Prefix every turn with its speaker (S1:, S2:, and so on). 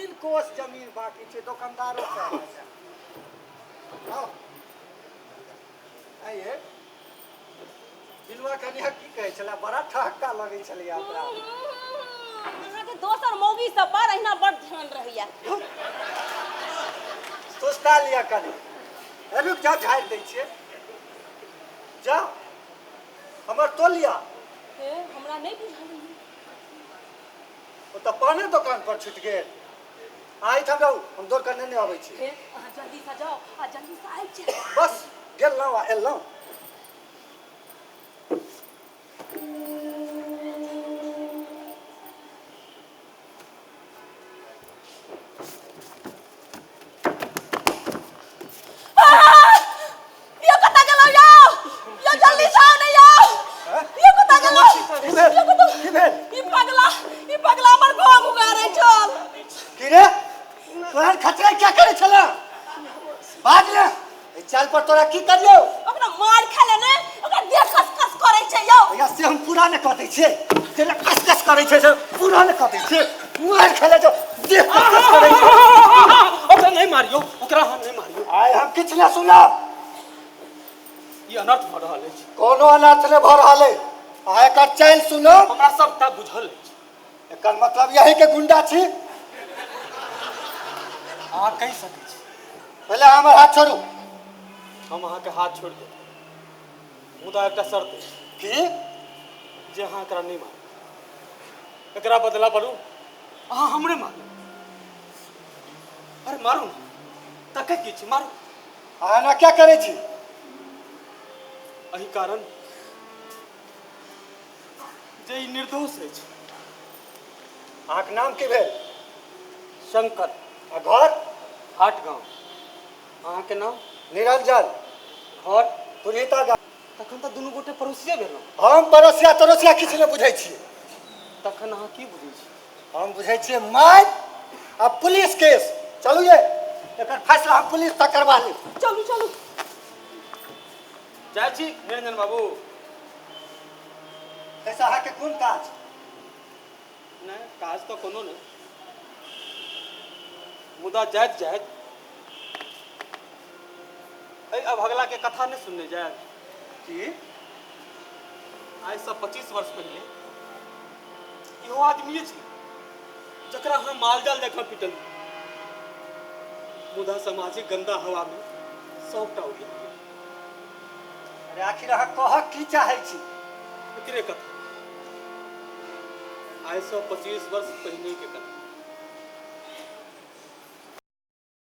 S1: 3 कोस जमीन बाकी छे दुकानदारों से। आओ आइए दिलवा कनिया की कहे छला बड़ा ठहक्का लगे छले यात्रा
S2: अहाँ के दोसर मौगी सब पर अहिना बड़ ध्यान रहैया।
S1: सोचता लिया कनी रुक जा झाड़ दै छिए जा हमर तोलिया
S2: हे हमरा नहीं बुझाइए
S1: ओ त पाने दुकान पर छूट गेल आई हम रहू हम दौड़ करने नहीं आबै छी।
S2: हे अहाँ जल्दी से जाओ आ जल्दी से आबि जाओ।
S1: बस गेलौ आ एलौ
S2: ये कता गेलौ यौ यो जल्दी से आओ नहीं यौ ये कता गेलौ
S1: की भेल
S2: ई पगला हमर गोग उगारै छल।
S1: की रे तोहर खतरा क्या करे छला बाज ले ए चाल पर तोरा की करियो
S2: ओकरा मार खाले ने ओकरा देह कस करै छै यौ।
S1: या से हम पूरा न कदै छे तेरा कस करै छे से पूरा न कदै छे मार खेले जो देह कस करै छे
S3: ओकरा नहीं मारियो ओकरा हम नहीं मारियो।
S1: आय हम किछ न सुना
S3: ये अनर्थ भ रहल अछि।
S1: कोनो अनर्थ ने भ रहल है आय का चाल सुनो
S3: हमरा सबटा बुझल अछि।
S1: एकर मतलब यही के गुंडा छी।
S3: अहाँ कहि सकै छी
S1: पहले हमर हाथ छोड़ू
S3: हम अहाँ के हाथ छोड़ देब मुदा एकटा शर्त अछि
S1: की
S3: जे अहाँ एकरा नहीं मारू एकरा बदला पड़ू अहाँ हमरे मारू। अरे मारू ना तके की छी मारू।
S1: आना क्या करे छी
S3: एही कारण जे ई निर्दोष अछि।
S1: आँख नाम की भेल
S3: शंकर
S1: आ घर
S3: हाट गांव अहाँ के नाम
S1: निरंजन
S3: घर
S1: पुनीता गा
S3: तखन तऽ दुनू गोटे पड़ोसिये भेलहुँ।
S1: हम पड़ोसिया तरोसिया किछ न बुझै छी
S3: तखन अहाँ की बुझै छी
S1: हम बुझै छी मार आ पुलिस केस चलू ये एकर फैसला हम पुलिस तक करवा ली।
S2: चलू चलू
S3: जाइ छी निरंजन बाबू।
S1: ऐसा है के कोन काज
S3: नहीं काज तो कोनो नहीं मुदा जाइत जाइत अभगला के कथा नहीं सुनने जाए
S1: की
S3: आज से 25 वर्ष पहले इहो आदमी छी जकरा हम मालजाल देखा पिटल मुदा सामाजिक गंदा हवा में सबटा उड़ि गेल।
S1: अरे आखिर अहाँ कह की चाहै छी
S3: एकरे कथा आज से 25 वर्ष पहले के कथा।